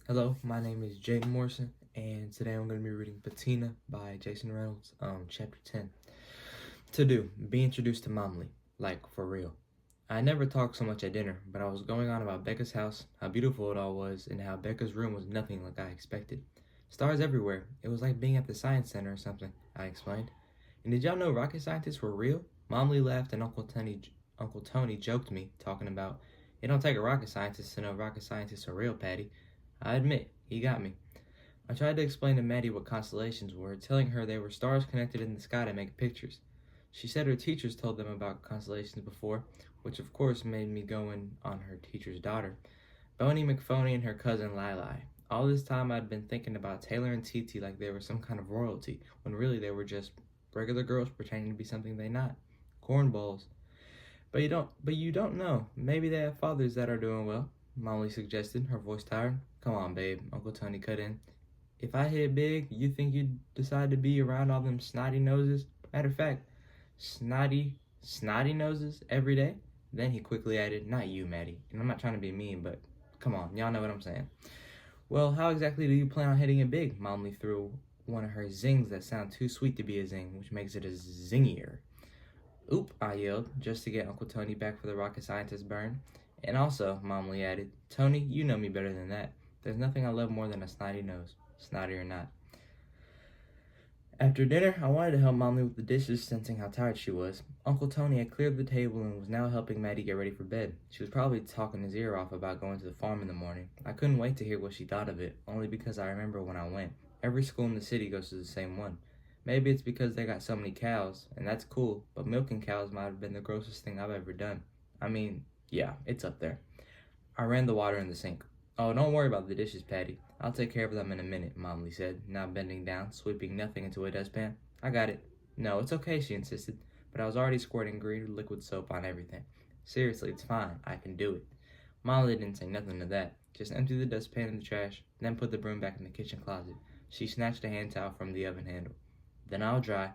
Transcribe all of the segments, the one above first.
Hello, my name is Jayden Morrison, and today I'm going to be reading Patina by Reynolds, chapter 10. To do, be introduced to Momley, like for real. I never talked so much at dinner, but I was going on about Becca's house, how beautiful it all was, and how Becca's room was nothing like I expected. Stars everywhere. It was like being at the science center or something, I explained. And did y'all know rocket scientists were real? Momley laughed and Uncle Tony joked me, talking about, it don't take a rocket scientist to know rocket scientists are real, Patty. I admit, he got me. I tried to explain to Maddie what constellations were, telling her they were stars connected in the sky to make pictures. She said her teachers told them about constellations before, which of course made me go in on her teacher's daughter, Boney McPhony and her cousin Lili. All this time I'd been thinking about Taylor and Titi like they were some kind of royalty, when really they were just regular girls pretending to be something they not. Cornballs. But you don't know. Maybe they have fathers that are doing well, Molly suggested, her voice tired. Come on, babe, Uncle Tony cut in. If I hit big, you think you'd decide to be around all them snotty noses? Matter of fact, snotty noses every day? Then he quickly added, not you, Maddie. And I'm not trying to be mean, but come on, y'all know what I'm saying. Well, how exactly do you plan on hitting it big? Momly threw one of her zings that sound too sweet to be a zing, which makes it a zingier. Oop, I yelled, just to get Uncle Tony back for the rocket scientist burn. And also, Momly added, Tony, you know me better than that. There's nothing I love more than a snotty nose, snotty or not. After dinner, I wanted to help Momly with the dishes, sensing how tired she was. Uncle Tony had cleared the table and was now helping Maddie get ready for bed. She was probably talking his ear off about going to the farm in the morning. I couldn't wait to hear what she thought of it, only because I remember when I went. Every school in the city goes to the same one. Maybe it's because they got so many cows, and that's cool, but milking cows might have been the grossest thing I've ever done. I mean, yeah, it's up there. I ran the water in the sink. Oh, don't worry about the dishes, Patty. I'll take care of them in a minute, Momly said, now bending down, sweeping nothing into a dustpan. I got it. No, it's okay, she insisted, but I was already squirting green liquid soap on everything. Seriously, it's fine. I can do it. Molly didn't say nothing to that. Just emptied the dustpan in the trash, then put the broom back in the kitchen closet. She snatched a hand towel from the oven handle. Then I'll dry.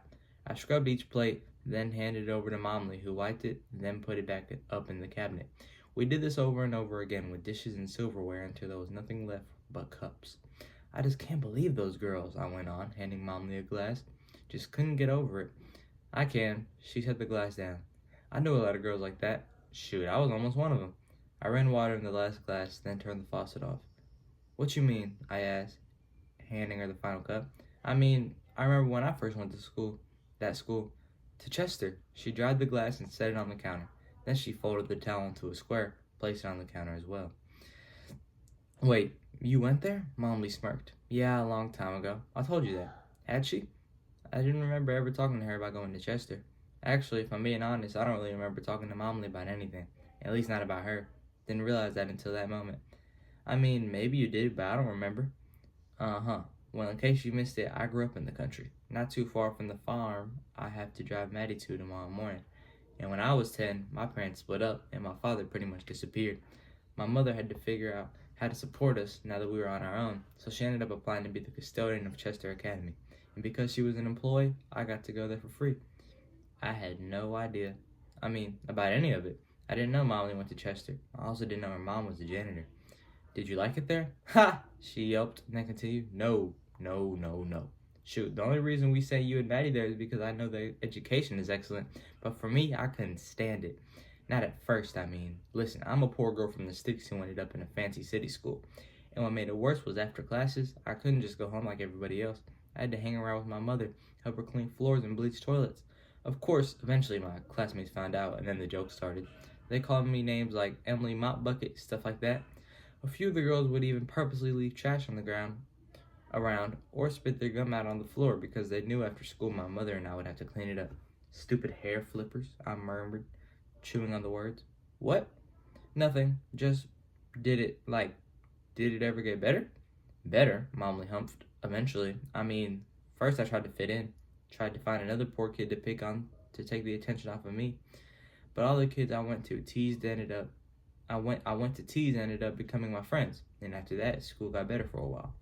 I scrubbed each plate, then handed it over to Momly, who wiped it, then put it back up in the cabinet. We did this over and over again with dishes and silverware until there was nothing left but cups. I just can't believe those girls, I went on, handing Momly a glass. Just couldn't get over it. I can. She set the glass down. I knew a lot of girls like that. Shoot, I was almost one of them. I ran water in the last glass, then turned the faucet off. What you mean? I asked, handing her the final cup. I mean, I remember when I first went to school, to Chester. She dried the glass and set it on the counter. Then she folded the towel into a square, placed it on the counter as well. Wait, you went there? Momly smirked. Yeah, a long time ago. I told you that. Had she? I didn't remember ever talking to her about going to Chester. Actually, if I'm being honest, I don't really remember talking to Momly about anything. At least not about her. Didn't realize that until that moment. I mean, maybe you did, but I don't remember. Uh-huh. Well, in case you missed it, I grew up in the country, not too far from the farm I have to drive Maddie to tomorrow morning. And when I was 10, my parents split up, and my father pretty much disappeared. My mother had to figure out how to support us now that we were on our own, so she ended up applying to be the custodian of Chester Academy. And because she was an employee, I got to go there for free. I had no idea. About any of it. I didn't know Molly went to Chester. I also didn't know her mom was a janitor. Did you like it there? Ha! She yelped, and then continued. No. Shoot, the only reason we sent you and Maddie there is because I know the education is excellent, but for me, I couldn't stand it. Not at first, I mean. Listen, I'm a poor girl from the sticks who ended up in a fancy city school, and what made it worse was after classes, I couldn't just go home like everybody else. I had to hang around with my mother, help her clean floors and bleach toilets. Of course, eventually my classmates found out, and then the jokes started. They called me names like Emily Mop Bucket, stuff like that. A few of the girls would even purposely leave trash on the ground around or spit their gum out on the floor because they knew after school my mother and I would have to clean it up. Stupid hair flippers, I murmured, chewing on the words. What? Nothing. Just did it ever get better? Better, Momly humphed. Eventually. First I tried to fit in. Tried to find another poor kid to pick on to take the attention off of me. But all the kids I went to ended up becoming my friends. And after that, school got better for a while.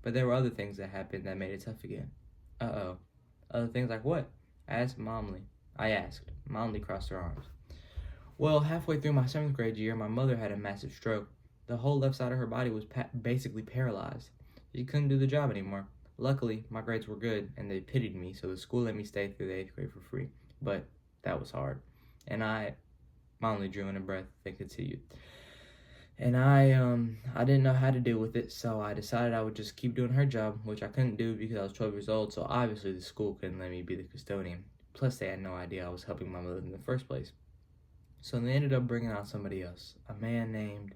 But there were other things that happened that made it tough again. Uh-oh. Other things like what? I asked. Momly crossed her arms. Well, halfway through my 7th grade year, my mother had a massive stroke. The whole left side of her body was basically paralyzed. She couldn't do the job anymore. Luckily, my grades were good, and they pitied me, so the school let me stay through the 8th grade for free. But that was hard. And I only drew in a breath. They continued. And I didn't know how to deal with it, so I decided I would just keep doing her job, which I couldn't do because I was 12 years old, so obviously the school couldn't let me be the custodian. Plus, they had no idea I was helping my mother in the first place. So they ended up bringing out somebody else, a man named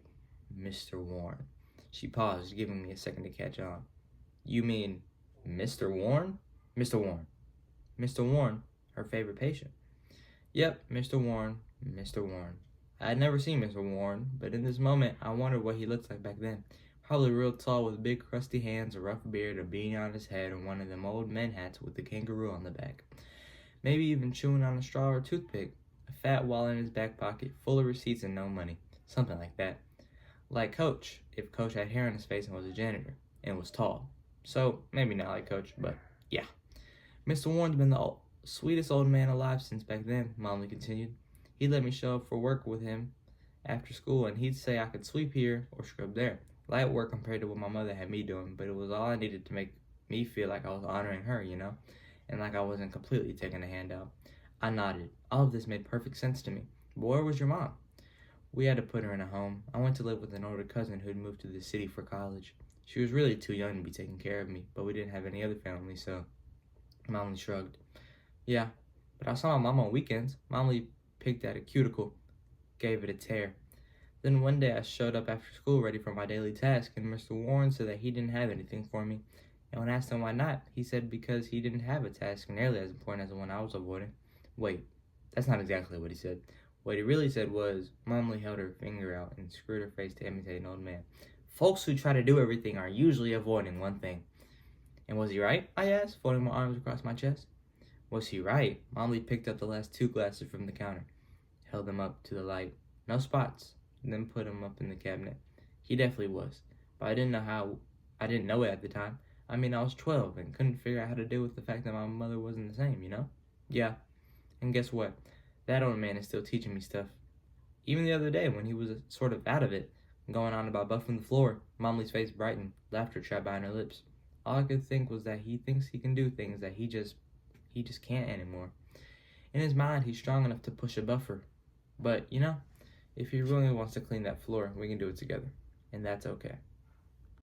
Mr. Warren. She paused, giving me a second to catch on. You mean Mr. Warren? Mr. Warren. Mr. Warren, her favorite patient. Yep, Mr. Warren, Mr. Warren. I had never seen Mr. Warren, but in this moment, I wondered what he looked like back then. Probably real tall with big crusty hands, a rough beard, a beanie on his head, and one of them old men hats with the kangaroo on the back. Maybe even chewing on a straw or toothpick. A fat wallet in his back pocket, full of receipts and no money. Something like that. Like Coach, if Coach had hair on his face and was a janitor, and was tall. So, maybe not like Coach, but yeah. Mr. Warren's been the sweetest old man alive since back then, Molly continued. He'd let me show up for work with him after school, and he'd say I could sweep here or scrub there. Light work compared to what my mother had me doing, but it was all I needed to make me feel like I was honoring her, and like I wasn't completely taking a handout. I nodded. All of this made perfect sense to me. But where was your mom? We had to put her in a home. I went to live with an older cousin who'd moved to the city for college. She was really too young to be taking care of me, but we didn't have any other family, so Molly shrugged. Yeah, but I saw my mom on weekends. Molly picked at a cuticle, gave it a tear. Then one day I showed up after school ready for my daily task, and Mr. Warren said that he didn't have anything for me. And when I asked him why not, he said because he didn't have a task nearly as important as the one I was avoiding. Wait, that's not exactly what he said. What he really said was, Momly held her finger out and screwed her face to imitate an old man. Folks who try to do everything are usually avoiding one thing. And was he right? I asked, folding my arms across my chest. Was he right? Momly picked up the last 2 glasses from the counter, held them up to the light. No spots. Then put them up in the cabinet. He definitely was. But I didn't know it at the time. I mean, I was 12 and couldn't figure out how to deal with the fact that my mother wasn't the same, Yeah. And guess what? That old man is still teaching me stuff. Even the other day when he was sort of out of it, going on about buffing the floor, Momly's face brightened, laughter trapped behind her lips. All I could think was that he thinks he can do things that he just can't anymore. In his mind, he's strong enough to push a buffer. But, if he really wants to clean that floor, we can do it together. And that's okay.